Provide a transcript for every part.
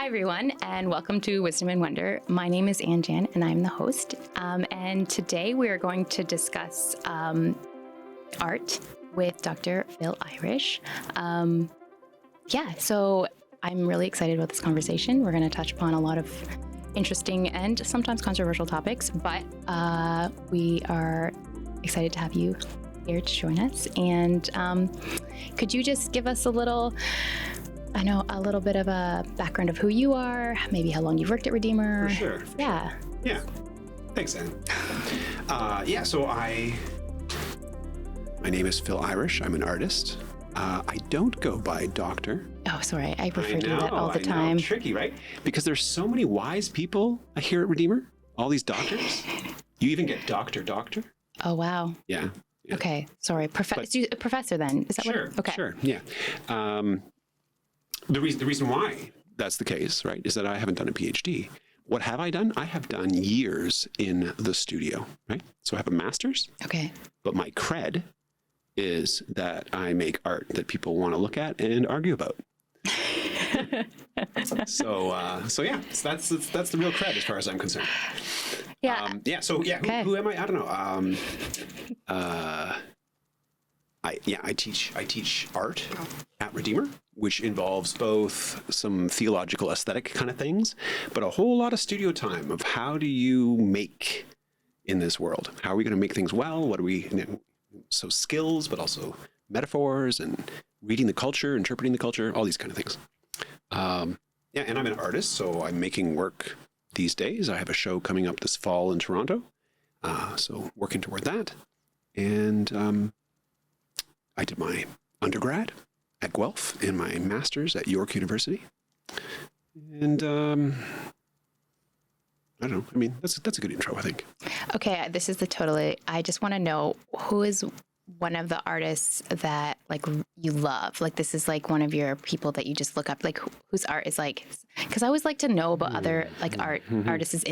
Hi, everyone, and welcome to Wisdom and Wonder. My name is Ann Jan, and I'm the host. And today we are going to discuss art with Dr. Phil Irish. So I'm really excited about this conversation. We're going to touch upon a lot of interesting and sometimes controversial topics, but we are excited to have you here to join us. And could you just give us a little bit of a background of who you are, maybe how long you've worked at Redeemer? For sure. Yeah. Yeah. Thanks, Anne. My name is Phil Irish. I'm an artist. I don't go by doctor. Oh, sorry. I refer to that all the time. Tricky, right? Because there's so many wise people here at Redeemer. All these doctors. You even get doctor. Oh, wow. Yeah. Okay. Sorry. Professor then. Is that sure, what? Okay. Sure. Yeah. The reason why that's the case, right, is that I haven't done a PhD. What have I done? I have done years in the studio, right? So I have a master's. Okay. But my cred is that I make art that people want to look at and argue about. So that's the real cred as far as I'm concerned. Yeah. Okay. Who am I? I don't know. I teach art at Redeemer, which involves both some theological aesthetic kind of things, but a whole lot of studio time of how do you make in this world? How are we going to make things well? What are we, so skills, but also metaphors and reading the culture, interpreting the culture, all these kind of things. And I'm an artist, so I'm making work these days. I have a show coming up this fall in Toronto, so working toward that. And I did my undergrad at Guelph and my master's at York University. And I don't know. I mean, that's a good intro, I think. Okay, I just want to know, who is one of the artists that like you love? Like, this is like one of your people that you just look up, like whose art is like, because I always like to know about other like artists'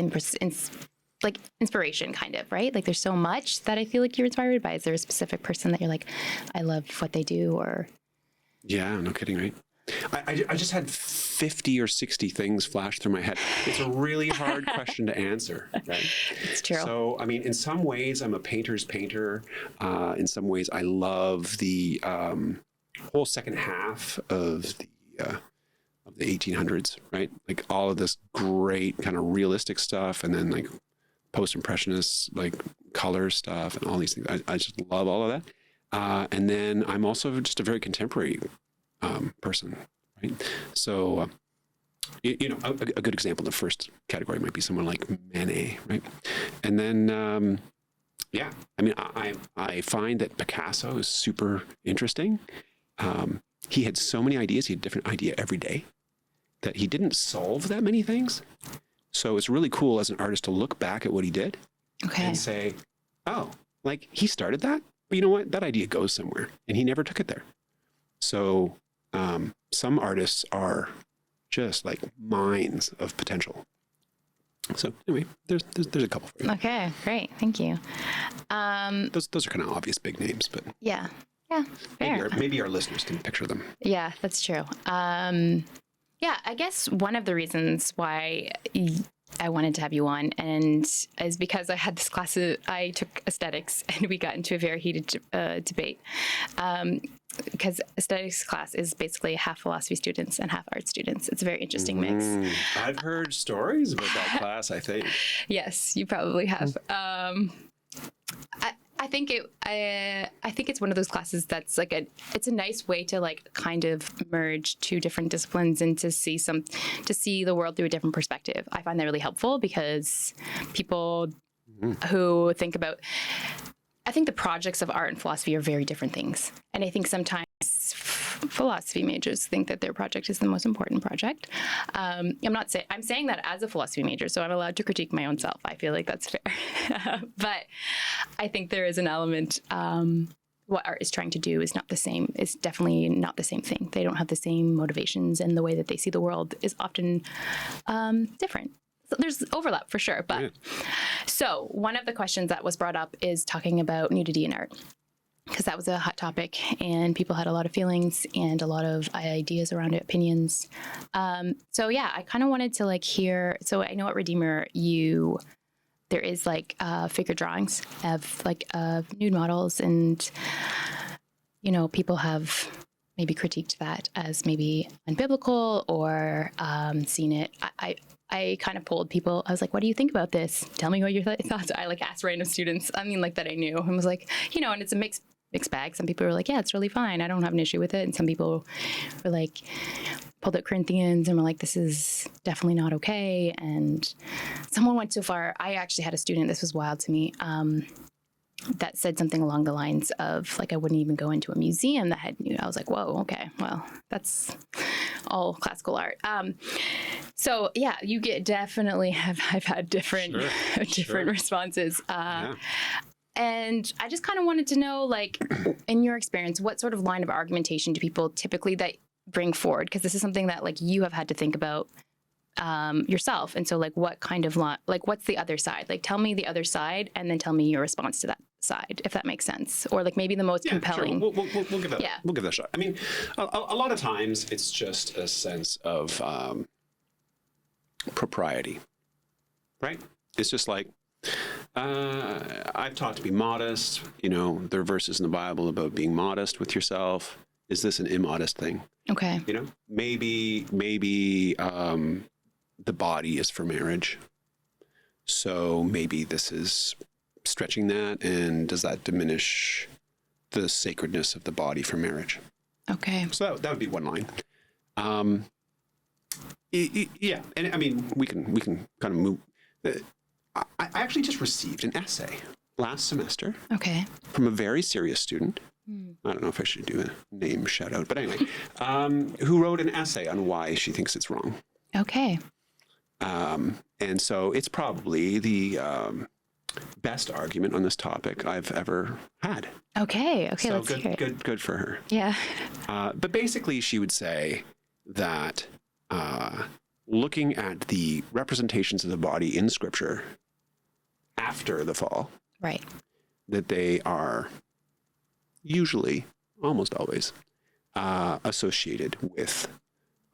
inspiration, kind of, right? Like, there's so much that I feel like you're inspired by. Is there a specific person that you're like, I love what they do? Or yeah, no kidding, right? I just had 50 or 60 things flash through my head. It's a really hard question to answer, right? It's true. So, I mean, in some ways, I'm a painter's painter. In some ways, I love the whole second half of the 1800s, right? Like all of this great kind of realistic stuff, and then like post-impressionist, like color stuff and all these things. I just love all of that. And then I'm also just a very contemporary person, right? So, a good example, the first category might be someone like Manet, right? And then, I find that Picasso is super interesting. He had so many ideas. He had a different idea every day that he didn't solve that many things. So it's really cool as an artist to look back at what he did and say, oh, like he started that, but you know what? That idea goes somewhere and he never took it there. So some artists are just like mines of potential. So anyway, there's a couple for you. Okay, great. Thank you. Those are kind of obvious big names, but yeah, fair. Maybe our listeners can picture them. Yeah, that's true. I guess one of the reasons why I wanted to have you on and is because I had this class, I took aesthetics, and we got into a very heated debate. Because aesthetics class is basically half philosophy students and half art students. It's a very interesting mix. I've heard stories about that class, I think. Yes, you probably have. I think it's one of those classes that's like it's a nice way to like kind of merge two different disciplines and to see the world through a different perspective. I find that really helpful because people who think about, I think the projects of art and philosophy are very different things. And I think sometimes philosophy majors think that their project is the most important project. I'm saying that as a philosophy major, so I'm allowed to critique my own self. I feel like that's fair. But I think there is an element, what art is trying to do is not the same. It's definitely not the same thing. They don't have the same motivations, and the way that they see the world is often different. So there's overlap for sure. But So one of the questions that was brought up is talking about nudity in art. because that was a hot topic and people had a lot of feelings and a lot of ideas around it, opinions. So yeah, I kind of wanted to like hear. So I know at Redeemer there is like figure drawings of like nude models, and people have maybe critiqued that as maybe unbiblical or seen it. I kind of polled people. I was like, what do you think about this? Tell me what your thoughts are. I like asked random students, like that I knew, and was like, and it's a mixed bag. Some people were like, yeah, it's really fine. I don't have an issue with it. And some people were like, pulled out Corinthians and were like, this is definitely not okay. And someone went so far. I actually had a student, this was wild to me, that said something along the lines of like, I wouldn't even go into a museum that had nude. I was like, whoa, okay, well, that's all classical art. So yeah, you definitely I've had different responses. And I just kind of wanted to know, like, in your experience, what sort of line of argumentation do people typically that bring forward? Because this is something that like you have had to think about yourself. And so like, what kind of what's the other side? Like, tell me the other side and then tell me your response to that side, if that makes sense. Or like maybe the most compelling. Sure. We'll give that. Yeah. We'll give that a shot. I mean, a lot of times it's just a sense of propriety, right? It's just like, I've taught to be modest. There are verses in the Bible about being modest with yourself. Is this an immodest thing? Okay. Maybe the body is for marriage. So maybe this is stretching that, and does that diminish the sacredness of the body for marriage? Okay. So that would be one line. Yeah, and I mean we can kind of move. I actually just received an essay last semester. Okay. From a very serious student. I don't know if I should do a name shout out, but anyway, who wrote an essay on why she thinks it's wrong. Okay. And so it's probably the best argument on this topic I've ever had. Okay. So let's hear it. Good for her. Yeah. But basically, she would say that looking at the representations of the body in Scripture after the fall, right, that they are usually, almost always, associated with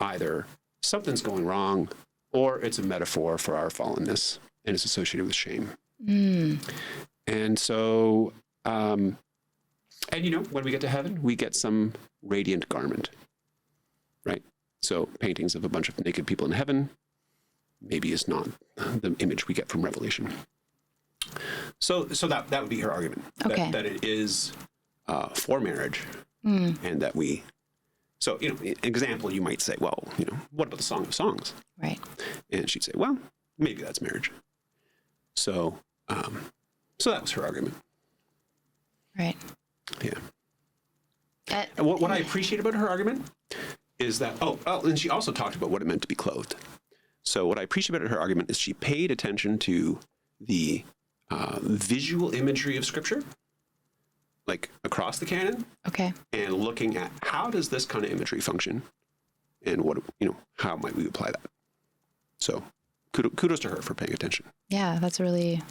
either something's going wrong or it's a metaphor for our fallenness and it's associated with shame. And so, when we get to heaven, we get some radiant garment, right? So paintings of a bunch of naked people in heaven maybe is not the image we get from Revelation. So that would be her argument. Okay. That it is for marriage, and that we. So example, you might say, well, what about the Song of Songs? Right. And she'd say, well, maybe that's marriage. So that was her argument. Right. Yeah. And what I appreciate about her argument is that, and she also talked about what it meant to be clothed. So what I appreciate about her argument is she paid attention to the visual imagery of Scripture, like across the canon. Okay. And looking at how does this kind of imagery function, and how might we apply that? So kudos to her for paying attention. Yeah, that's really.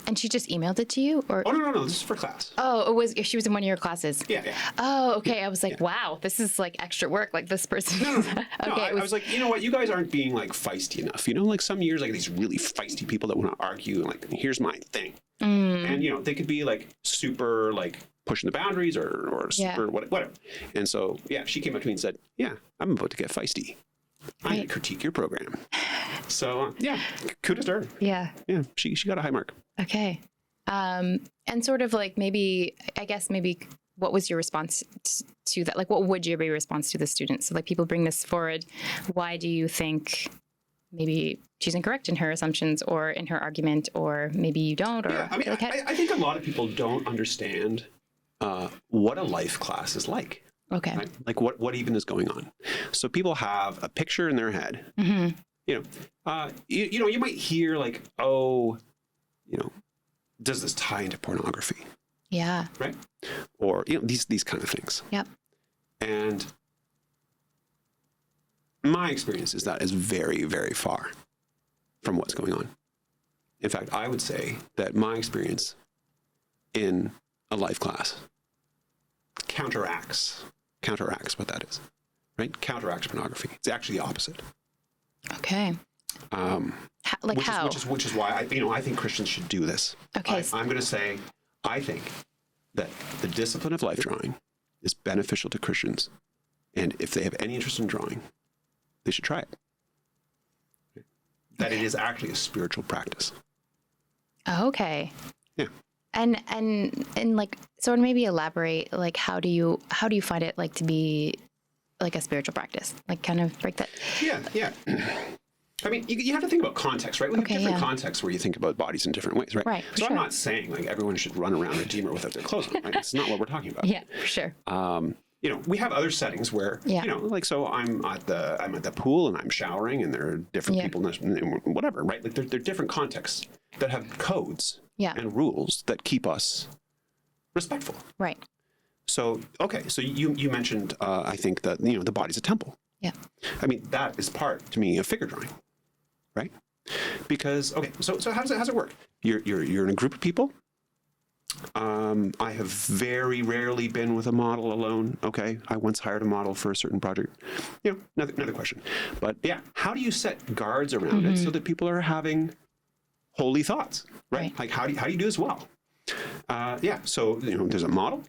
And she just emailed it to you, or? Oh no! This is for class. Oh, she was in one of your classes. Yeah. Oh, okay. I was like, wow, this is like extra work. Like this person. No. Okay. I was like, you know what? You guys aren't being like feisty enough. Like some years, like these really feisty people that want to argue, and like, here's my thing. And they could be like super like pushing the boundaries or super whatever. And so she came up to me and said, yeah, I'm about to get feisty. I need to critique your program. So kudos to her. Yeah. She got a high mark. Okay. And sort of like maybe what was your response to that? Like, what would your response to the students? So like people bring this forward. Why do you think maybe she's incorrect in her assumptions or in her argument, or maybe you don't? Or I think a lot of people don't understand what a life class is like. Okay. Right? Like what even is going on. So people have a picture in their head. Mm-hmm. You might hear like, does this tie into pornography? Yeah. Right. Or these kind of things. Yep. And my experience is that is very, very far from what's going on. In fact, I would say that my experience in a life class counteracts what that is, right? Counteracts pornography. It's actually the opposite. Okay. How? Which is why I think Christians should do this. Okay. I'm going to say, I think that the discipline of life drawing is beneficial to Christians, and if they have any interest in drawing, they should try it. That it is actually a spiritual practice. Okay. Yeah. And like, sort of maybe elaborate, like, how do you find it like to be like a spiritual practice? Like, kind of break that. Yeah. I mean, you have to think about context, right? We have different contexts where you think about bodies in different ways, right? Right. So I'm not saying like everyone should run around Redeemer without their clothes on, right? That's not what we're talking about. Yeah, for sure. We have other settings where, like, so I'm at the pool and I'm showering and there are different people and whatever, right? Like they're different contexts that have codes and rules that keep us respectful. Right. So, okay. So you mentioned, I think that, the body's a temple. Yeah. I mean, that is part to me of figure drawing, right? Because, okay. So how's it work? You're in a group of people. I have very rarely been with a model alone. Okay. I once hired a model for a certain project. Another question. But yeah, how do you set guards around it so that people are having holy thoughts, right? Like how do you do this well? So, there's a model.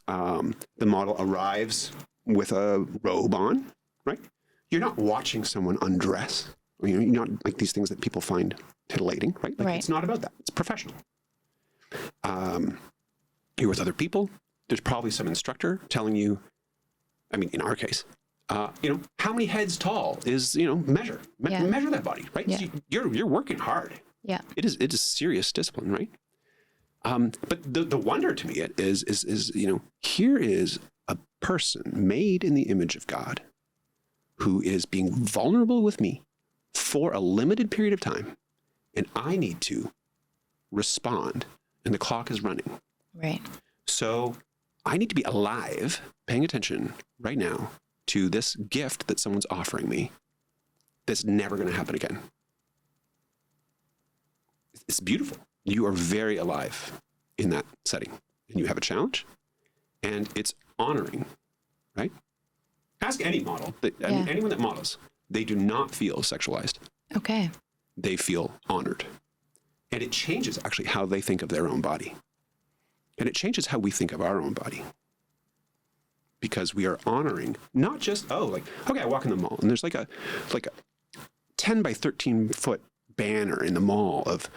The model arrives with a robe on, right? You're not watching someone undress. You're not like these things that people find titillating, right? It's not about that. It's professional. You're with other people. There's probably some instructor telling you, I mean, in our case, how many heads tall is, measure that body, right? Yeah. So you're working hard. Yeah. It is serious discipline, right? But the wonder to me is here is a person made in the image of God who is being vulnerable with me for a limited period of time, and I need to respond, and the clock is running. Right. So I need to be alive, paying attention right now to this gift that someone's offering me that's never going to happen again. It's beautiful. You are very alive in that setting, and you have a challenge, and it's honoring, right? Ask any model. I mean, anyone that models, they do not feel sexualized. Okay. They feel honored. And it changes actually how they think of their own body. And it changes how we think of our own body. Because we are honoring not just, I walk in the mall and there's like a 10 by 13 foot banner in the mall of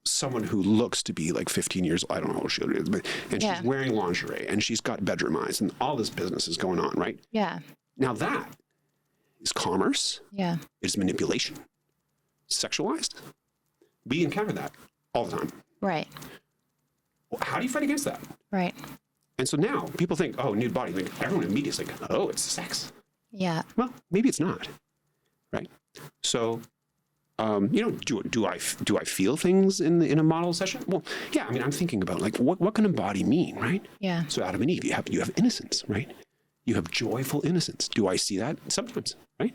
someone who looks to be like 15 years old. I don't know how she is, and she's wearing lingerie and she's got bedroom eyes and all this business is going on, right? Yeah. Now that is commerce. Yeah. It is manipulation. Sexualized. We encounter that all the time. Right. Well, how do you fight against that? Right. And so now people think, nude body. Like everyone immediately is like, it's sex. Yeah. Well, maybe it's not. Right. So, do I feel things in a model session? Well, yeah. I mean, I'm thinking about like what can a body mean, right? Yeah. So Adam and Eve, you have innocence, right? You have joyful innocence. Do I see that sometimes, right?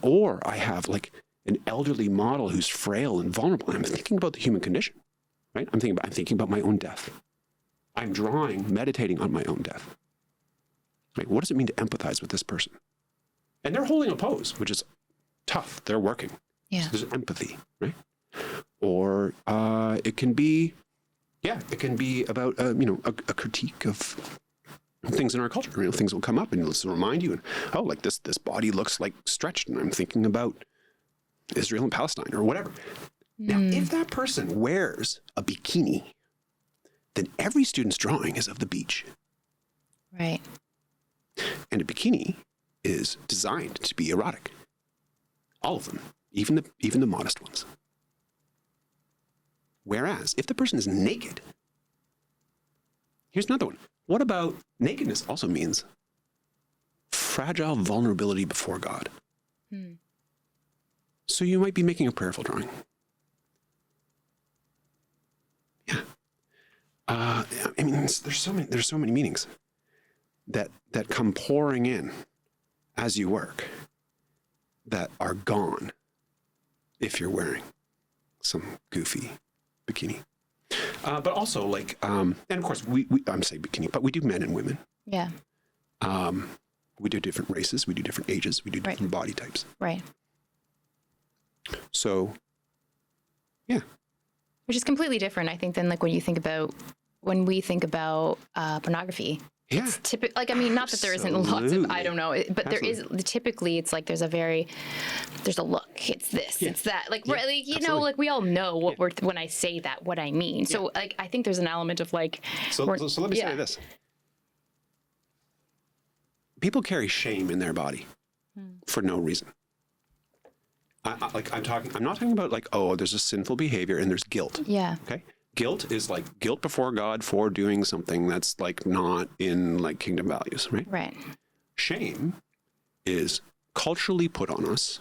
Or I have like an elderly model who's frail and vulnerable. I'm thinking about the human condition, right? I'm thinking about my own death. I'm meditating on my own death. Right? What does it mean to empathize with this person? And they're holding a pose, which is tough. They're working. Yeah. So there's empathy, right? Or it can be about a critique of things in our culture. Things will come up and it'll remind you, and like this body looks like stretched, and I'm thinking about Israel and Palestine or whatever. Now, if that person wears a bikini, then every student's drawing is of the beach. Right. And a bikini is designed to be erotic. All of them, even the modest ones. Whereas, if the person is naked, here's another one. What about nakedness also means fragile vulnerability before God. So you might be making a prayerful drawing. Yeah. I mean, there's so many meanings that come pouring in as you work that are gone if you're wearing some goofy bikini. But also like, and of course I'm saying bikini, but we do men and women. Yeah. We do different races, we do different ages, we do different body types. Right. So, yeah. Which is completely different, I think, than like when we think about pornography. Yeah. It's typically, like, I mean, not that there isn't lots of, I don't know, but there is, typically it's like there's a look, it's this, it's that, like, right, like, you know, like we all know what when I say that, what I mean. So like, I think there's an element of like, so let me say this. People carry shame in their body for no reason. I'm not talking about like, oh, there's a sinful behavior and there's guilt. Yeah. Okay. Guilt is like guilt before God for doing something that's like not in like kingdom values, right? Right. Shame is culturally put on us.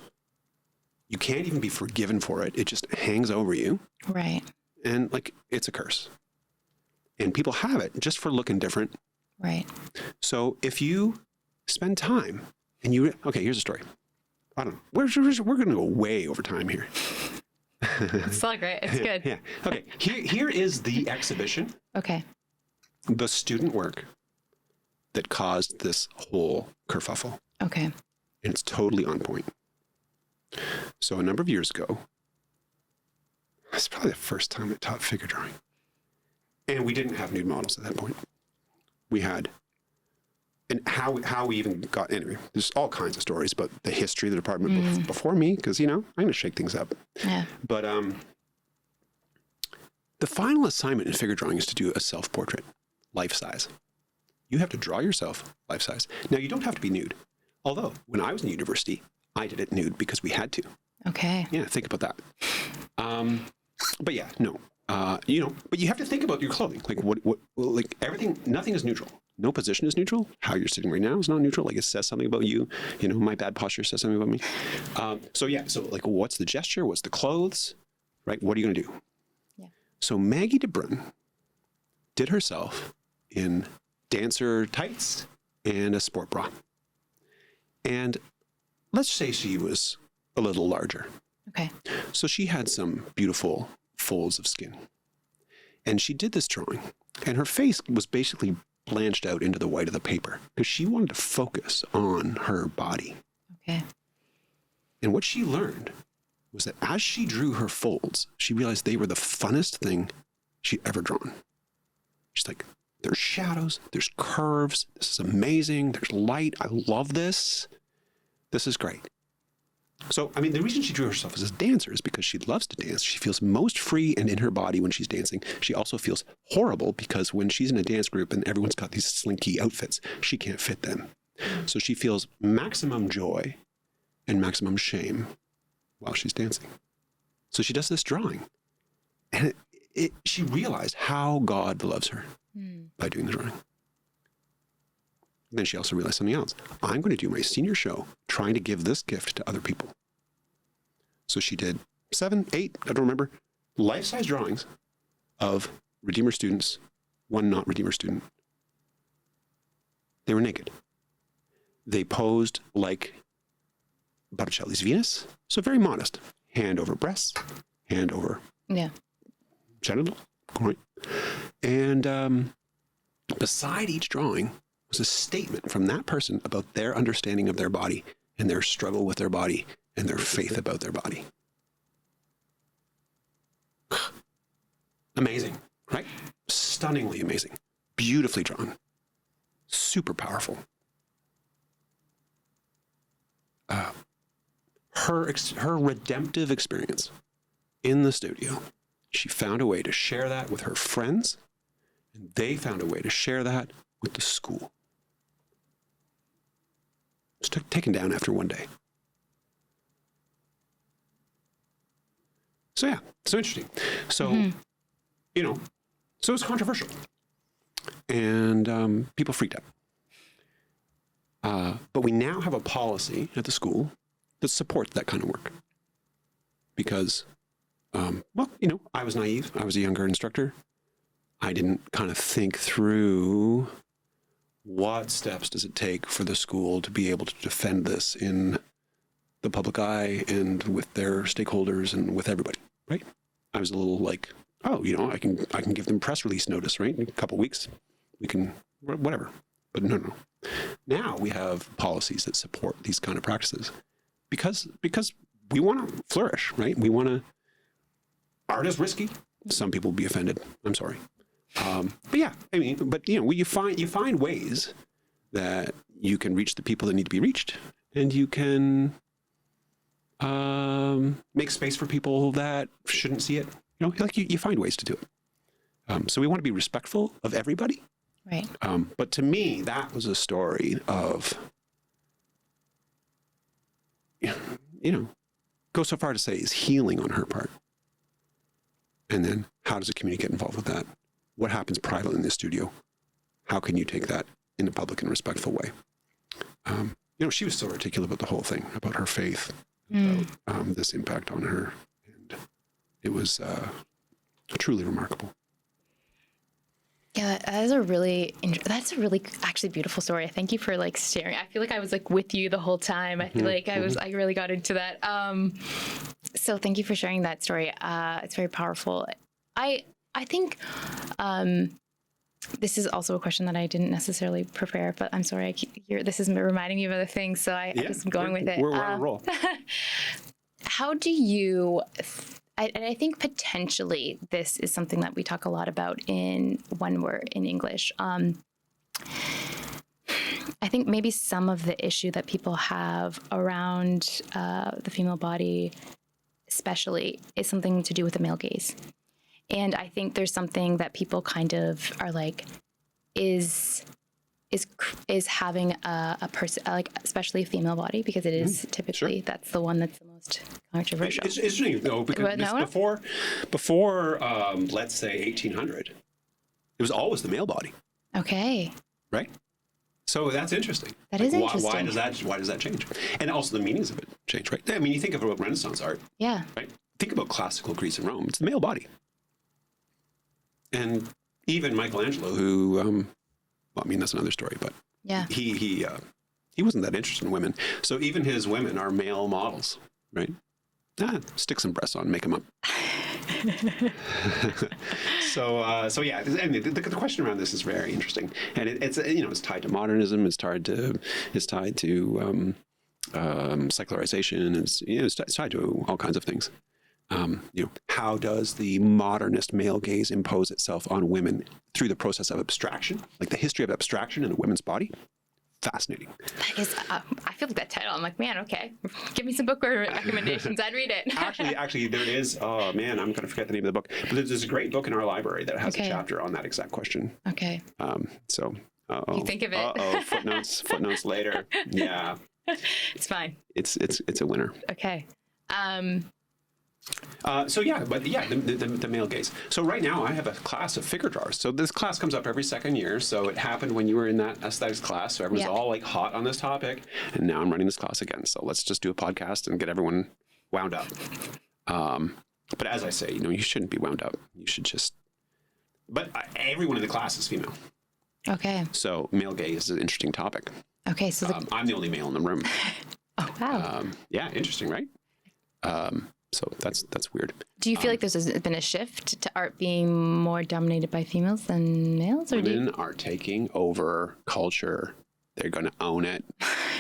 You can't even be forgiven for it. It just hangs over you. Right. And like, it's a curse. And people have it just for looking different. Right. So if you spend time and okay, here's a story. I don't know. We're going to go way over time here. It's all great. It's good. Yeah. Okay. Here is the exhibition. Okay. The student work that caused this whole kerfuffle. Okay. And it's totally on point. So a number of years ago, that's probably the first time I taught figure drawing. And we didn't have nude models at that point. We had, and how we even got, anyway, there's all kinds of stories about the history of the department before me, because, you know, I'm going to shake things up. Yeah. But the final assignment in figure drawing is to do a self-portrait, life-size. You have to draw yourself life-size. Now, you don't have to be nude. Although, when I was in university, I did it nude because we had to. Okay. Yeah, think about that. But yeah, no. You know, but you have to think about your clothing. Like like everything, nothing is neutral. No position is neutral. How you're sitting right now is not neutral. Like it says something about you. You know, my bad posture says something about me. So yeah, so like what's the gesture? What's the clothes? Right? What are you going to do? Yeah. So Maggie DeBrun did herself in dancer tights and a sport bra. And let's say she was a little larger. Okay. So she had some beautiful folds of skin. And she did this drawing. And her face was basically blanched out into the white of the paper because she wanted to focus on her body. Okay. And what she learned was that as she drew her folds, she realized they were the funnest thing she'd ever drawn. She's like, there's shadows, there's curves, this is amazing, there's light, I love this. This is great. So, I mean, the reason she drew herself as a dancer is because she loves to dance. She feels most free and in her body when she's dancing. She also feels horrible because when she's in a dance group and everyone's got these slinky outfits, she can't fit them. So she feels maximum joy and maximum shame while she's dancing. So she does this drawing. And she realized how God loves her by doing the drawing. Then she also realized something else. I'm going to do my senior show trying to give this gift to other people. So she did 7, 8, I don't remember, life-size drawings of Redeemer students, one not Redeemer student. They were naked. They posed like Botticelli's Venus, so very modest. Hand over breasts, hand over genital, right? And beside each drawing was a statement from that person about their understanding of their body and their struggle with their body and their faith about their body. Amazing, right? Stunningly amazing. Beautifully drawn. Super powerful. Her redemptive experience in the studio, she found a way to share that with her friends, and they found a way to share that with the school. It was taken down after one day. So yeah, so interesting. So, you know, so it's controversial. And people freaked out. But we now have a policy at the school that supports that kind of work. Because, well, you know, I was naive. I was a younger instructor. I didn't kind of think through what steps does it take for the school to be able to defend this in the public eye and with their stakeholders and with everybody, right? I was a little like, oh, I can give them press release notice, right? In a couple of weeks, we can, whatever. But no. Now we have policies that support these kind of practices because we want to flourish, right? We want to. Art is risky. Some people will be offended. I'm sorry. But yeah, I mean, but you find ways that you can reach the people that need to be reached, and you can make space for people that shouldn't see it. Like you find ways to do it. So we want to be respectful of everybody. Right. But to me, that was a story of, go so far to say is healing on her part. And then how does the community get involved with that? What happens privately in the studio? How can you take that in a public and respectful way? She was so articulate about the whole thing, about her faith, about this impact on her. And it was truly remarkable. Yeah, that's a really actually beautiful story. Thank you for like sharing. I feel like I was like with you the whole time. I feel like I really got into that. So thank you for sharing that story. It's very powerful. I think this is also a question that I didn't necessarily prepare, but I'm sorry. This is reminding me of other things, so I just am going with it. We're on a roll. How do you? And I think potentially this is something that we talk a lot about when we're in English. I think maybe some of the issue that people have around the female body, especially, is something to do with the male gaze. And I think there's something that people kind of are like, is having a person, like especially a female body, because it is typically that's the one that's the most controversial. It's interesting though, because before let's say 1800, it was always the male body. Okay. Right. So that's interesting. That is interesting. Why does that change? And also the meanings of it change, right? I mean, you think of Renaissance art. Yeah. Right. Think about classical Greece and Rome. It's the male body. And even Michelangelo, who, well, I mean, that's another story, but yeah, he wasn't that interested in women. So even his women are male models, right? Stick some breasts on, make them up. So yeah, and the question around this is very interesting, and it's tied to modernism. It's tied to secularization. It's tied to all kinds of things. How does the modernist male gaze impose itself on women through the process of abstraction, like the history of abstraction in a women's body? Fascinating. That is, I feel like that title. I'm like, man, okay, give me some book recommendations. I'd read it. actually, there is. Oh man, I'm going to forget the name of the book. But there's a great book in our library that has a chapter on that exact question. Okay. So. You think of it. Footnotes later. Yeah. It's fine. It's a winner. Okay. The male gaze. So right now I have a class of figure drawers. So this class comes up every second year. So it happened when you were in that aesthetics class. So everyone's all like hot on this topic. And now I'm running this class again. So let's just do a podcast and get everyone wound up. But as I say, you shouldn't be wound up. You should just, but everyone in the class is female. Okay. So male gaze is an interesting topic. Okay. So I'm the only male in the room. Oh, wow. Yeah. Interesting, right? So that's weird. Do you feel like there's been a shift to art being more dominated by females than males? Or women are taking over culture. They're going to own it.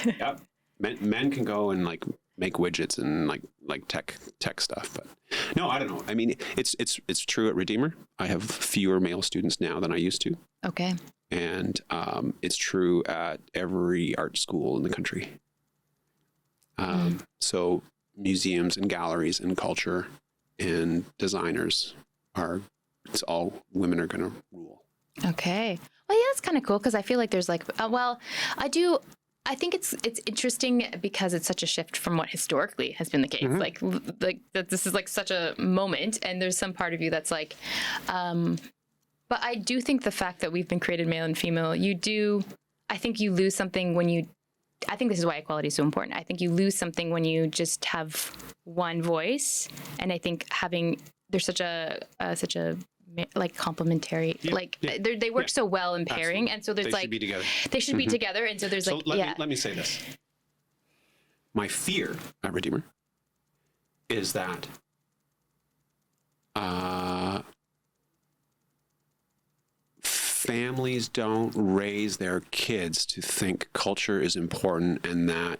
Yep. Men can go and like make widgets and like tech stuff, but no, I don't know. I mean, it's true at Redeemer. I have fewer male students now than I used to. Okay. And it's true at every art school in the country. So museums and galleries and culture and designers it's all women are going to rule. Okay. Well, yeah, that's kind of cool because I feel like there's like, I think it's interesting because it's such a shift from what historically has been the case. Mm-hmm. Like that this is like such a moment, and there's some part of you that's like, but I do think the fact that we've been created male and female, I think you lose something I think this is why equality is so important. I think you lose something when you just have one voice, and I think there's such a like complementary, they work so well in pairing. Absolutely. And so there's they should be together. They should be together. And so there's let me say this. My fear at Redeemer is that families don't raise their kids to think culture is important and that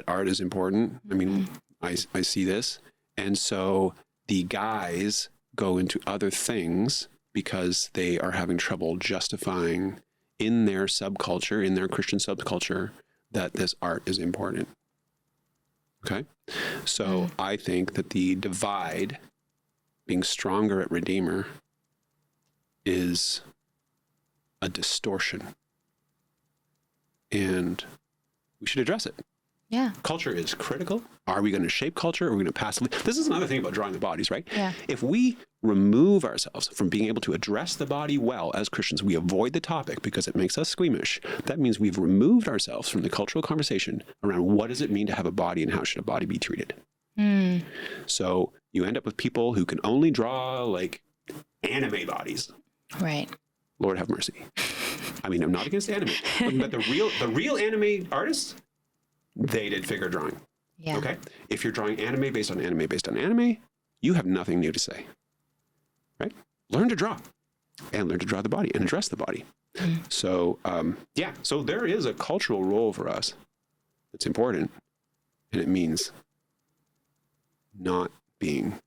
art is important. I mean, I see this. And so the guys go into other things because they are having trouble justifying in their subculture, in their Christian subculture, that this art is important. Okay? So I think that the divide being stronger at Redeemer is a distortion. And we should address it. Yeah. Culture is critical. Are we going to shape culture or are we going to passively? This is another thing about drawing the bodies, right? Yeah. If we remove ourselves from being able to address the body well as Christians, we avoid the topic because it makes us squeamish. That means we've removed ourselves from the cultural conversation around what does it mean to have a body and how should a body be treated. So you end up with people who can only draw like anime bodies. Right. Lord have mercy. I mean, I'm not against anime, but the real anime artists, they did figure drawing. Yeah. Okay. If you're drawing anime based on anime based on anime, you have nothing new to say. Right? Learn to draw and learn to draw the body and address the body. So, yeah. So there is a cultural role for us that's important. And it means not being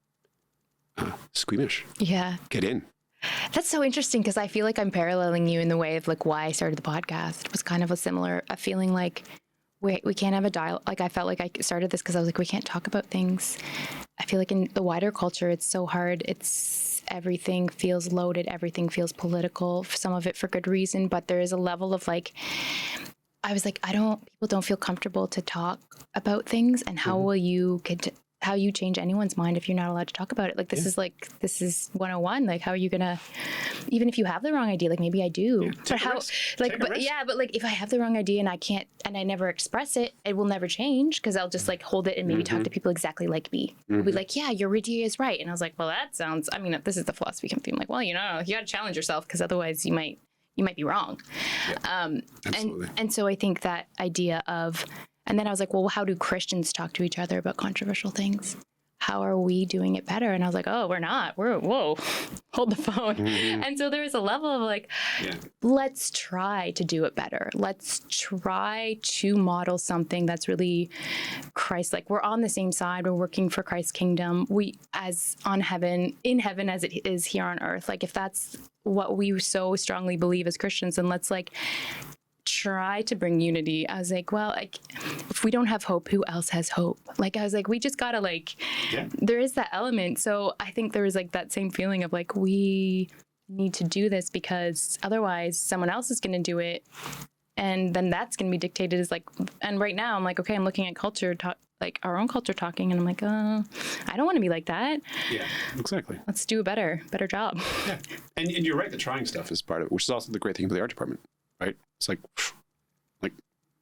squeamish. Yeah. Get in. That's so interesting because I feel like I'm paralleling you in the way of like why I started the podcast. It was kind of a feeling like we can't have a dialogue. Like I felt like I started this because I was like, we can't talk about things. I feel like in the wider culture, it's so hard. Everything feels loaded. Everything feels political. Some of it for good reason, but there is a level of like, I was like, people don't feel comfortable to talk about things. And how will you how you change anyone's mind if you're not allowed to talk about it? Like, this is 101. Like, how are you gonna, even if you have the wrong idea, like maybe I do, but how, like, but yeah, but like if I have the wrong idea and I can't, and I never express it, it will never change because I'll just like hold it and maybe talk to people exactly like me. We'll be like, yeah, your idea is right. And I was like, well, that sounds, I mean, this is the philosophy I'm like, well, you got to challenge yourself because otherwise you might be wrong. Yeah, and so I think that idea of, and then I was like, well, how do Christians talk to each other about controversial things? How are we doing it better? And I was like, oh, we're not. Whoa, hold the phone. And so there was a level of like, let's try to do it better. Let's try to model something that's really Christ-like. We're on the same side. We're working for Christ's kingdom. We, as in heaven as it is here on earth. Like if that's what we so strongly believe as Christians, then let's like try to bring unity. I was like, well, like if we don't have hope, who else has hope? Like I was like, we just gotta like, there is that element. So I think there was like that same feeling of like, we need to do this because otherwise someone else is going to do it. And then that's going to be dictated as like, and right now I'm like, okay, I'm looking at culture, like our own culture talking. And I'm like, I don't want to be like that. Yeah, exactly. Let's do a better job. Yeah. And you're right. The trying stuff is part of it, which is also the great thing about the art department, right? It's like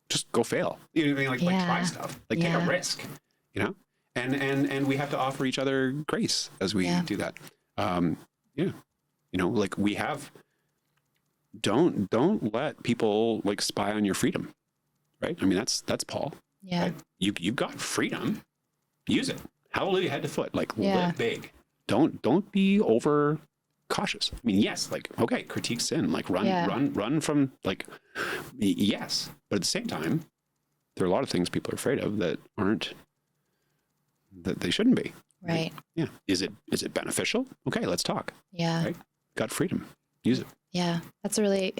just go fail. You know what I mean? Like try stuff. Like take a risk, you know? And we have to offer each other grace as we do that. You know, like we have, don't let people like spy on your freedom, right? I mean, that's Paul. Yeah. Right? You've got freedom. Use it. Hallelujah, head to foot. Like live big. Don't be over cautious. I mean, yes, like, okay, critique sin, like run from like, yes. But at the same time, there are a lot of things people are afraid of that they shouldn't be. Right. Yeah. Is it beneficial? Okay, let's talk. Yeah. Right? Got freedom. Use it. Yeah. That's a really,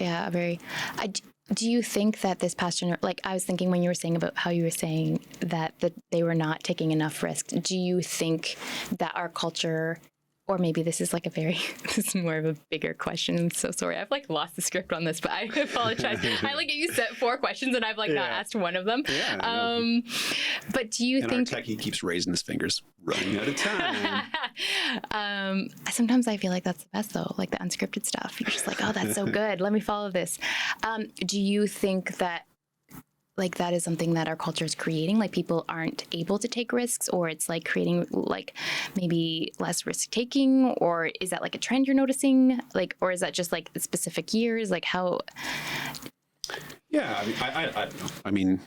do you think that this past generation, like I was thinking when you were saying about how you were saying that they were not taking enough risk, do you think that our culture, or maybe this is like this is more of a bigger question. I'm so sorry. I've like lost the script on this, but I apologize. I like you set 4 questions and I've like not asked one of them. Yeah, but do you think our techie keeps raising his fingers, running out of time? Sometimes I feel like that's the best though, like the unscripted stuff. You're just like, oh, that's so good. Let me follow this. Do you think that like that is something that our culture is creating, like people aren't able to take risks, or it's like creating like maybe less risk taking, or is that like a trend you're noticing, like, or is that just like specific years, like how? Yeah, I don't know. I mean,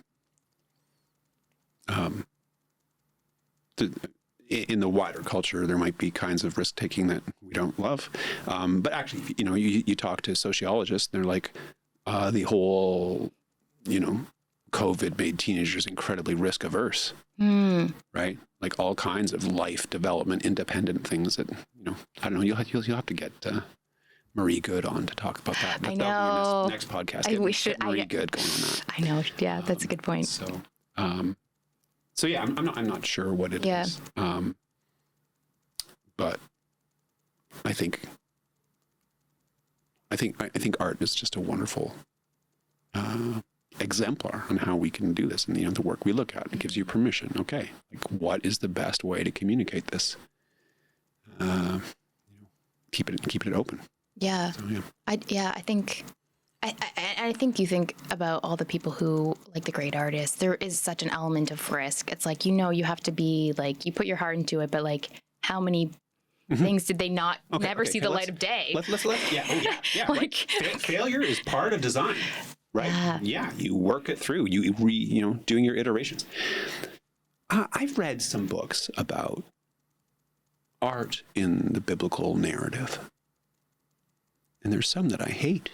in the wider culture, there might be kinds of risk taking that we don't love. But actually, you talk to sociologists, they're like, the whole, COVID made teenagers incredibly risk averse, right? Like all kinds of life development, independent things that, I don't know, you'll have to get Marie Good on to talk about that. I That'll know. be next podcast. We should. Get Marie Good going on that. I know. Yeah, that's a good point. So yeah, I'm not sure what it is. But I think art is just a wonderful exemplar on how we can do this. And the work we look at, it gives you permission. Okay, like what is the best way to communicate this? Keep it open. Yeah. So, yeah. I think. I think you think about all the people who, like the great artists, there is such an element of risk. It's like, you have to be like, you put your heart into it, but like how many things did they never see the light of day? Yeah. Like, failure is part of design, right? Yeah, you work it through. You doing your iterations. I've read some books about art in the biblical narrative, and there's some that I hate.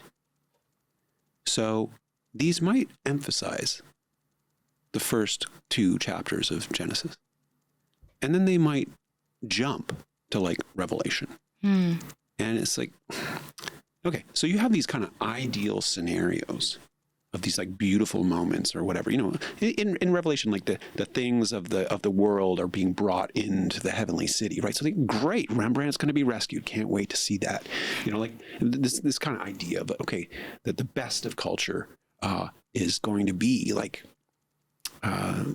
So these might emphasize the first 2 chapters of Genesis, and then they might jump to like Revelation. And it's like, okay, so you have these kind of ideal scenarios of these like beautiful moments or whatever, in Revelation, like the things of the world are being brought into the heavenly city, right? So like, great, Rembrandt's going to be rescued. Can't wait to see that. Like this kind of idea of, okay, that the best of culture is going to be like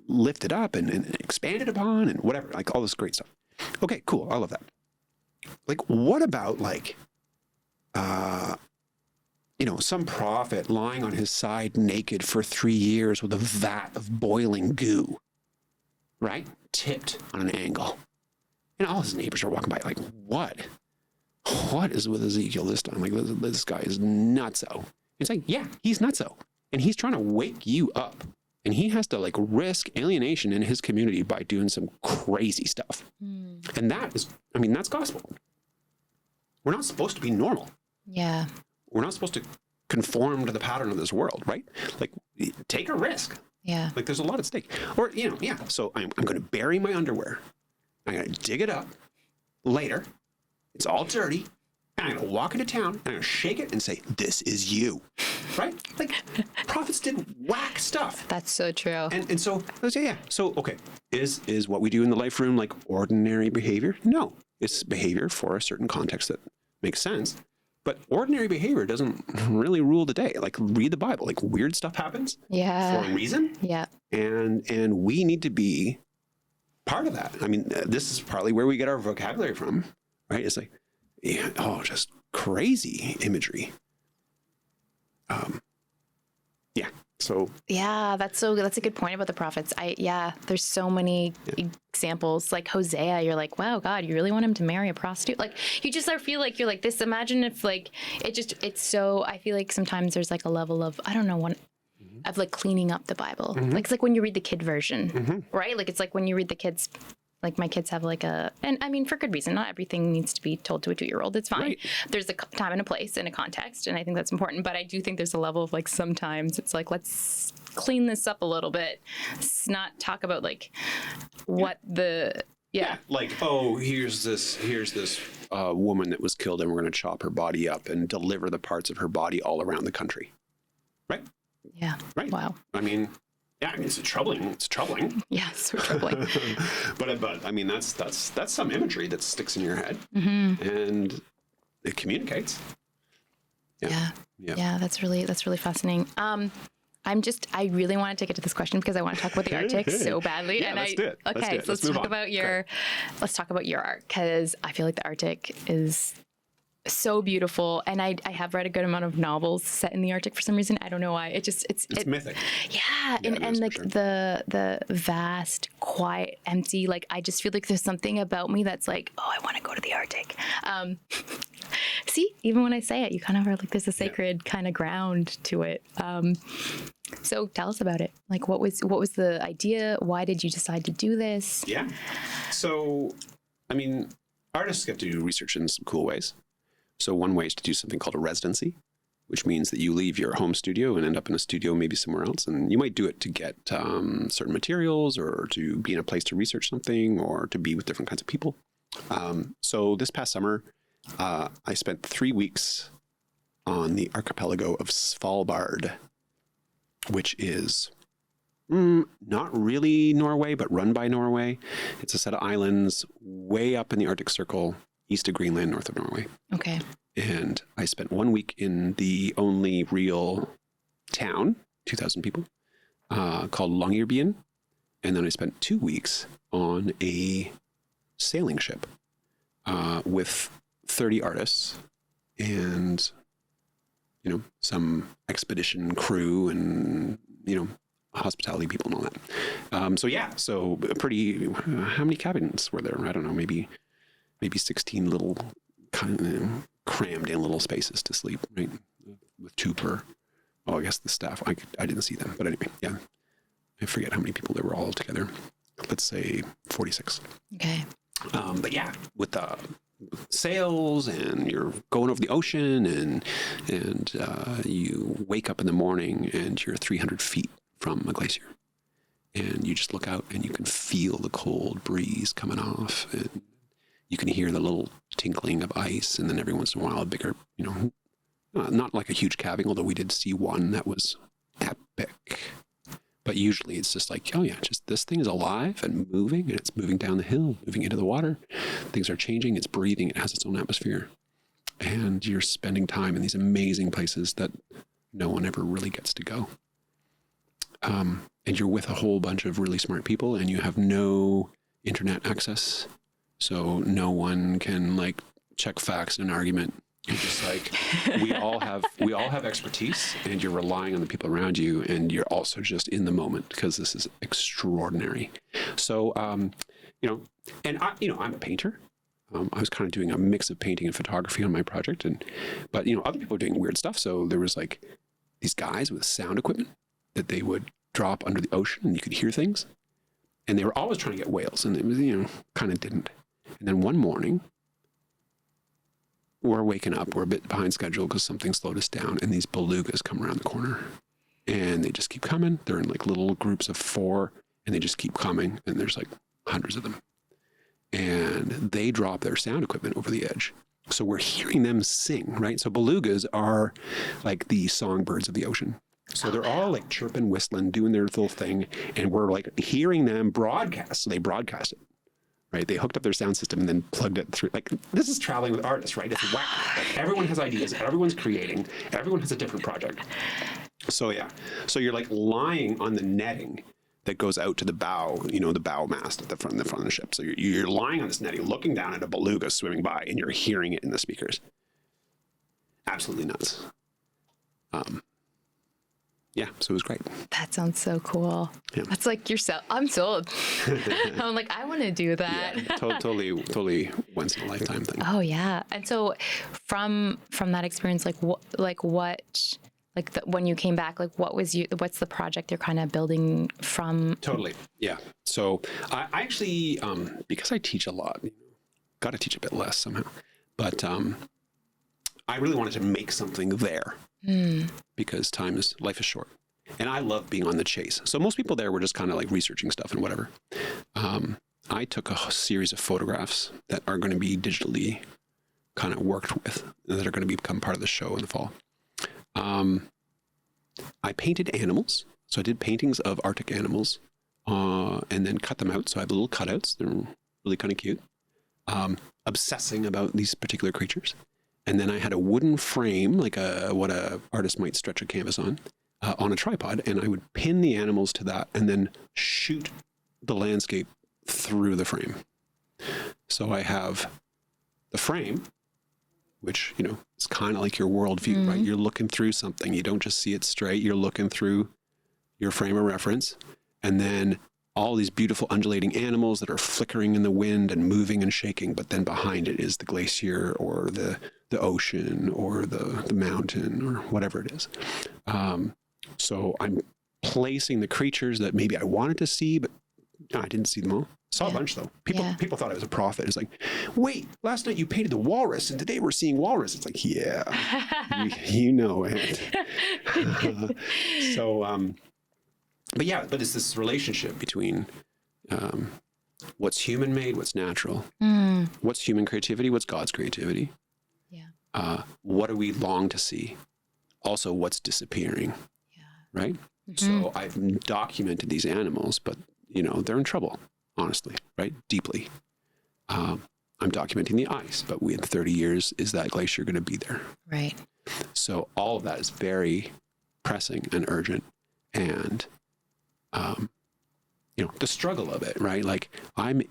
lifted up and expanded upon and whatever, like all this great stuff. Okay, cool. I love that. Like, what about like, some prophet lying on his side naked for 3 years with a vat of boiling goo, right? Tipped on an angle. And all his neighbors are walking by like, what? What is with Ezekiel this time? Like, this guy is nutso. It's like, yeah, he's nutso. And he's trying to wake you up. And he has to like risk alienation in his community by doing some crazy stuff. And that's gospel. We're not supposed to be normal. Yeah. We're not supposed to conform to the pattern of this world, right? Like, take a risk. Yeah. Like, there's a lot at stake. Or, so I'm going to bury my underwear. I'm going to dig it up later. It's all dirty. And I'm going to walk into town and I'm going to shake it and say, this is you. Right? Like, prophets did whack stuff. That's so true. And so, yeah. So, okay, is what we do in the life room like ordinary behavior? No. It's behavior for a certain context that makes sense. But ordinary behavior doesn't really rule the day. Like, read the Bible. Like, weird stuff happens for a reason. Yeah. And we need to be part of that. I mean, this is partly where we get our vocabulary from, right? It's like, just crazy imagery. Yeah. So. Yeah, that's a good point about the prophets. There's so many examples. Like Hosea, you're like, wow, God, you really want him to marry a prostitute? Like, you just feel like you're like this. Imagine if like it's so. I feel like sometimes there's like a level of of like cleaning up the Bible. Like, it's like when you read the kid version, right? Like, it's like when you read the kids. Like, my kids have and I mean, for good reason, not everything needs to be told to a 2-year-old. It's fine. Right. There's a time and a place and a context, and I think that's important. But I do think there's a level of like, sometimes it's like, let's clean this up a little bit. Let's not talk about like what like, oh, here's this woman that was killed and we're going to chop her body up and deliver the parts of her body all around the country. Right? Yeah. Right. Wow. I mean, it's troubling. It's troubling. Yeah, so troubling. but I mean, that's some imagery that sticks in your head, and it communicates. Yeah. That's really fascinating. I really want to get to this question because I want to talk about the Arctic so badly. Yeah, let's do it. Okay, so let's talk about your art, because I feel like the Arctic is so beautiful, and I have read a good amount of novels set in the Arctic for some reason. I don't know why. It's mythic. Yeah, and like sure. the vast, quiet, empty. Like, I just feel like there's something about me that's like, oh, I want to go to the Arctic. See, even when I say it, you kind of are like, there's a sacred kind of ground to it. So tell us about it. Like, what was the idea? Why did you decide to do this? Yeah. So, I mean, artists get to do research in some cool ways. So one way is to do something called a residency, which means that you leave your home studio and end up in a studio maybe somewhere else. And you might do it to get certain materials, or to be in a place to research something, or to be with different kinds of people. So this past summer, I spent 3 weeks on the archipelago of Svalbard, which is not really Norway, but run by Norway. It's a set of islands way up in the Arctic Circle, east of Greenland, north of Norway. Okay. And I spent 1 week in the only real town, 2,000 people, called Longyearbyen. And then I spent 2 weeks on a sailing ship with 30 artists and, some expedition crew and, hospitality people and all that. So pretty, how many cabins were there? I don't know, maybe 16 little kind of crammed in little spaces to sleep, right? With 2 per, I guess the staff, I didn't see them. But anyway, yeah, I forget how many people there were all together. Let's say 46. Okay. But yeah, with the sails, and you're going over the ocean, and you wake up in the morning and you're 300 feet from a glacier, and you just look out and you can feel the cold breeze coming off, and you can hear the little tinkling of ice, and then every once in a while a bigger, not like a huge calving, although we did see one that was epic. But usually it's just like, oh yeah, just this thing is alive and moving, and it's moving down the hill, moving into the water. Things are changing, it's breathing, it has its own atmosphere. And you're spending time in these amazing places that no one ever really gets to go. And you're with a whole bunch of really smart people, and you have no internet access. So no one can check facts in an argument. You're just like, we all have expertise, and you're relying on the people around you, and you're also just in the moment, because this is extraordinary. So, and I'm a painter. I was kind of doing a mix of painting and photography on my project, but other people are doing weird stuff. So there was these guys with sound equipment that they would drop under the ocean, and you could hear things, and they were always trying to get whales, and it was, kind of didn't. And then one morning, we're waking up, we're a bit behind schedule because something slowed us down, and these belugas come around the corner, and they just keep coming. They're in little groups of 4, and they just keep coming, and there's hundreds of them. And they drop their sound equipment over the edge. So we're hearing them sing, right? So belugas are like the songbirds of the ocean. So they're all chirping, whistling, doing their little thing, and we're hearing them broadcast. So they broadcast it. Right, they hooked up their sound system and then plugged it through. This is traveling with artists, right? It's whack. Everyone has ideas. Everyone's creating. Everyone has a different project. So yeah, so you're lying on the netting that goes out to the bow, the bow mast at the front of the ship. So you're lying on this netting, looking down at a beluga swimming by, and you're hearing it in the speakers. Absolutely nuts. Yeah, so it was great. That sounds so cool. Yeah. That's yourself. I'm sold. I'm I want to do that. Yeah, totally once in a lifetime thing. Oh yeah. And so from that experience, when you came back, what's the project you're kind of building from? Totally. Yeah. So I actually, because I teach a lot, got to teach a bit less somehow, but I really wanted to make something there. Because life is short, and I love being on the chase. So most people there were just kind of researching stuff and whatever. I took a series of photographs that are going to be digitally kind of worked with, that are going to become part of the show in the fall. I painted animals. So I did paintings of Arctic animals, and then cut them out. So I have little cutouts. They're really kind of cute. Obsessing about these particular creatures. And then I had a wooden frame, what a artist might stretch a canvas on a tripod, and I would pin the animals to that and then shoot the landscape through the frame. So I have the frame, which, is kind of like your worldview, right? You're looking through something. You don't just see it straight. You're looking through your frame of reference. And then all these beautiful undulating animals that are flickering in the wind and moving and shaking, but then behind it is the glacier or the ocean or the mountain or whatever it is. So I'm placing the creatures that maybe I wanted to see, but I didn't see them all. Saw a bunch though. People thought I was a prophet. It's like, wait, last night you painted the walrus, and today we're seeing walrus. It's like, yeah, you know it. But it's this relationship between what's human made, what's natural, what's human creativity, what's God's creativity. Yeah. What do we long to see? Also, what's disappearing? Yeah. Right. So I've documented these animals, but they're in trouble. Honestly, right? Deeply. I'm documenting the ice, but in 30 years, is that glacier going to be there? Right. So all of that is very pressing and urgent, and the struggle of it, right? Like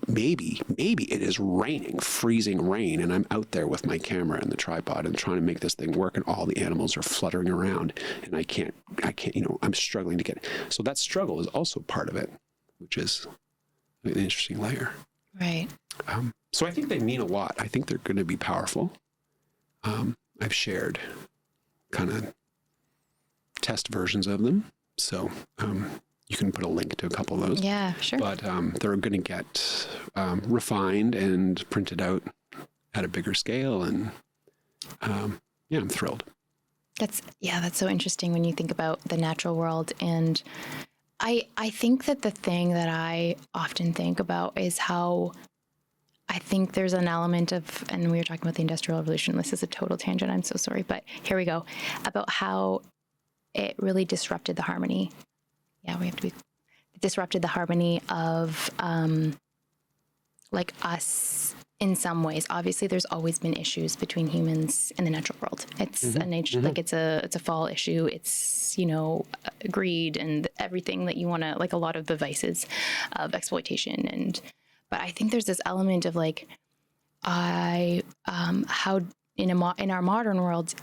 maybe it is raining, freezing rain, and I'm out there with my camera and the tripod and trying to make this thing work, and all the animals are fluttering around, and I can't, I'm struggling to get it. So that struggle is also part of it, which is an interesting layer. Right. So I think they mean a lot. I think they're going to be powerful. I've shared kind of test versions of them. So you can put a link to a couple of those. Yeah, sure. But they're going to get refined and printed out at a bigger scale. And I'm thrilled. That's so interesting when you think about the natural world. And I think that the thing that I often think about is how I think there's an element of, and we were talking about the Industrial Revolution. This is a total tangent. I'm so sorry, but here we go. About how it really disrupted the harmony. Yeah, disrupted the harmony of like us in some ways. Obviously, there's always been issues between humans and the natural world. It's a nature, like it's a fall issue. It's, greed and everything that you want to, like a lot of the vices of exploitation. But I think there's this element of like, how in our modern world,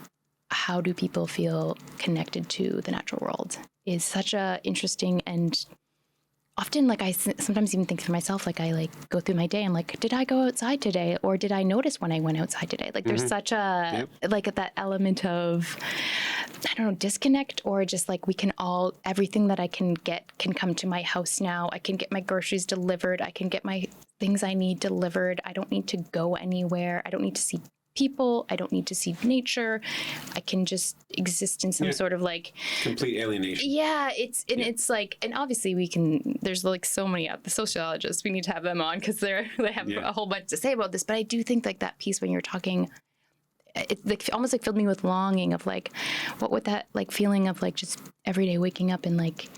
how do people feel connected to the natural world is such a interesting, and often, like, I sometimes even think for myself, like, I like go through my day. I'm like, did I go outside today? Or did I notice when I went outside today? Like, there's such a, like that element of, I don't know, disconnect, or just like everything that I can get can come to my house now. I can get my groceries delivered. I can get my things I need delivered. I don't need to go anywhere. I don't need to see people. I don't need to see nature. I can just exist in some sort of like complete alienation. Yeah, it's like, and obviously there's like so many the sociologists, we need to have them on because they have a whole bunch to say about this. But I do think like that piece when you're talking, it like almost like filled me with longing of like, what would that like feeling of like just every day waking up and like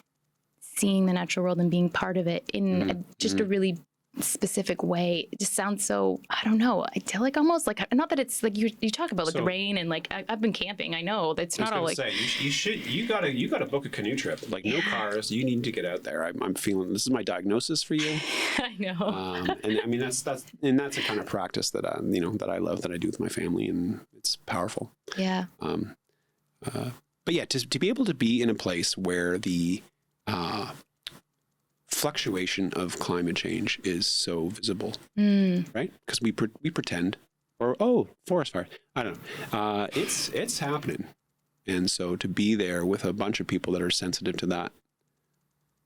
seeing the natural world and being part of it in just a really specific way. It just sounds so, I don't know, I feel like almost like, not that it's like you talk about like the rain and like I've been camping. I know that's not all like you gotta book a canoe trip, like no cars. You need to get out there. I'm feeling this is my diagnosis for you. I know. And I mean that's a kind of practice that that I love, that I do with my family, and it's powerful. Yeah. But yeah, to be able to be in a place where the fluctuation of climate change is so visible, right? Because we pretend, or forest fire. I don't know. It's happening, and so to be there with a bunch of people that are sensitive to that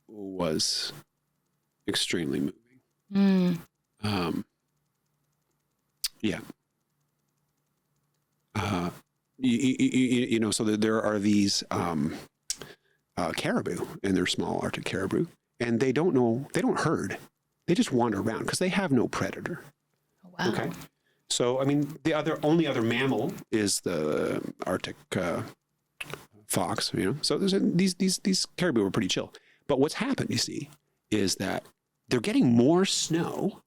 was extremely moving. Yeah. So there are these caribou, and they're small Arctic caribou. And they don't herd. They just wander around because they have no predator. Oh, wow. Okay. So, I mean, the only other mammal is the Arctic fox, So there's these caribou are pretty chill. But what's happened, you see, is that they're getting more snow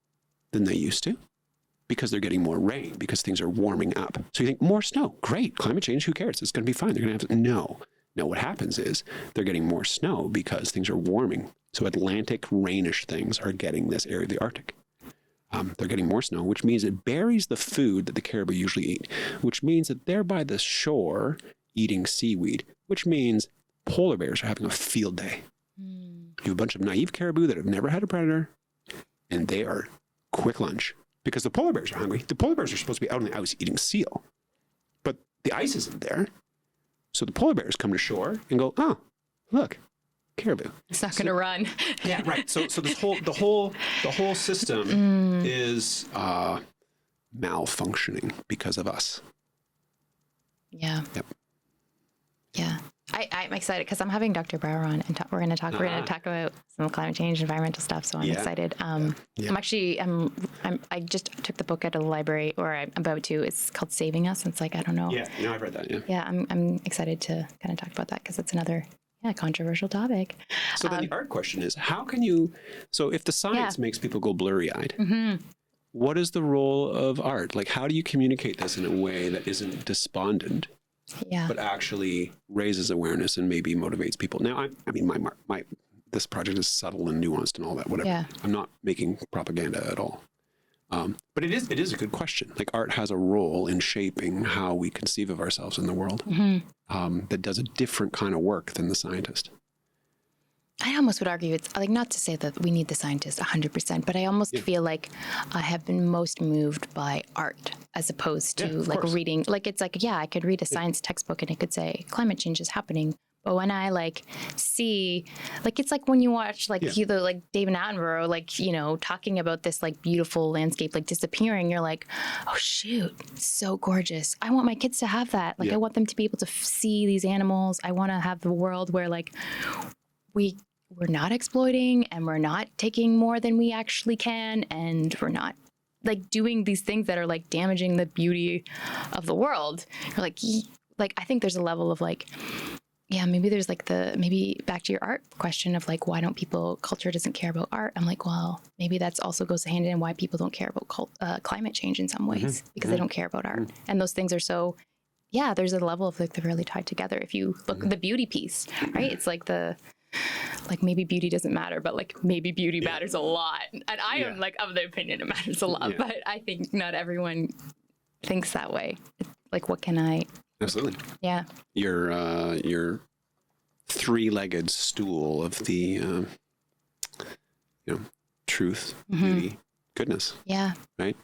than they used to because they're getting more rain, because things are warming up. So you think, more snow, great, climate change, who cares? It's going to be fine. They're going to have no. What happens is they're getting more snow because things are warming. So Atlantic rainish things are getting this area of the Arctic. They're getting more snow, which means it buries the food that the caribou usually eat, which means that they're by the shore eating seaweed, which means polar bears are having a field day. You have a bunch of naive caribou that have never had a predator, and they are quick lunch because the polar bears are hungry. The polar bears are supposed to be out on the ice eating seal, but the ice isn't there. So the polar bears come to shore and go, oh, look, caribou. It's not going to run. Yeah, right. So the whole system is malfunctioning because of us. Yeah. Yep. Yeah. I'm excited because I'm having Dr. Brower on, and we're going to talk about some climate change, environmental stuff. So I'm excited. I just took the book out of the library, or I'm about to. It's called Saving Us. It's like, I don't know. Yeah, no, I've read that. Yeah. Yeah, I'm excited to kind of talk about that because it's another controversial topic. So then the art question is, how can you? So if the science makes people go blurry-eyed, what is the role of art? Like, how do you communicate this in a way that isn't despondent? Yeah. But actually raises awareness and maybe motivates people. Now, I mean, my this project is subtle and nuanced and all that. Whatever. Yeah. I'm not making propaganda at all. But it is a good question. Like, art has a role in shaping how we conceive of ourselves in the world. That does a different kind of work than the scientist. I almost would argue it's like, not to say that we need the scientist 100%, but I almost feel like I have been most moved by art as opposed to like reading. Like, it's like, I could read a science textbook and it could say climate change is happening. But when I like see, like, it's like when you watch like either like David Attenborough, like, you know, talking about this like beautiful landscape like disappearing, you're like, oh shoot, so gorgeous. I want my kids to have that. Like, I want them to be able to see these animals. I want to have the world where like we're not exploiting and we're not taking more than we actually can, and we're not like doing these things that are like damaging the beauty of the world. You're like I think there's a level of like, maybe there's like maybe back to your art question of like, why don't culture doesn't care about art? I'm like, well, maybe that's also goes hand in why people don't care about climate change in some ways, because they don't care about art. And those things are so, there's a level of like they're really tied together. If you look at the beauty piece, right? It's like like maybe beauty doesn't matter, but like maybe beauty matters a lot. And I am like of the opinion it matters a lot, but I think not everyone thinks that way. Like, what can I? Absolutely. Yeah. Your three-legged stool of the, truth, beauty, goodness. Yeah. Right.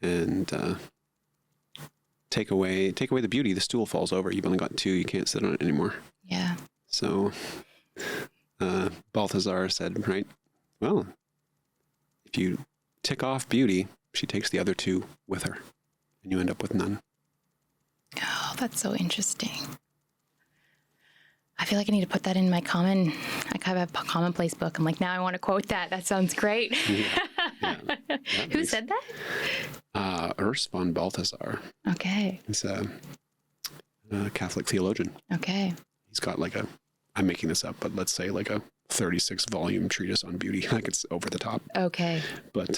And take away the beauty, the stool falls over. You've only got two. You can't sit on it anymore. Yeah. So Balthazar said, right, well, if you tick off beauty, she takes the other two with her, and you end up with none. Oh, that's so interesting. I feel like I need to put that in my have a commonplace book. I'm like, now I want to quote that. That sounds great. Who said that? Urs von Balthasar. Okay. He's a Catholic theologian. Okay. He's got like I'm making this up, but let's say like a 36-volume treatise on beauty. Like, it's over the top. Okay. But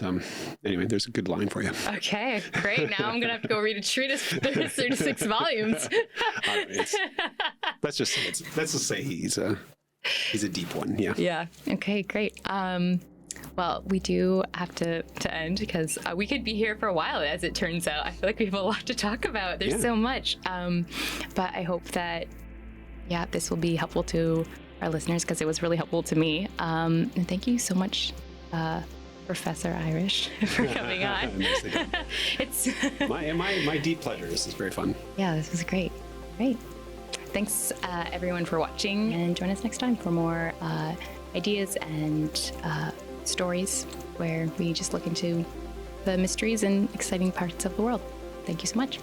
anyway, there's a good line for you. Okay, great. Now I'm going to have to go read a treatise for 36 volumes. Let's just say he's a deep one. Yeah. Yeah. Okay, great. Well, we do have to end because we could be here for a while, as it turns out. I feel like we have a lot to talk about. There's so much. But I hope that, this will be helpful to our listeners, because it was really helpful to me. And thank you so much, Professor Irish, for coming on. It's my deep pleasure. This is very fun. Yeah, this was great. Great. Thanks, everyone, for watching, and join us next time for more ideas and stories where we just look into the mysteries and exciting parts of the world. Thank you so much.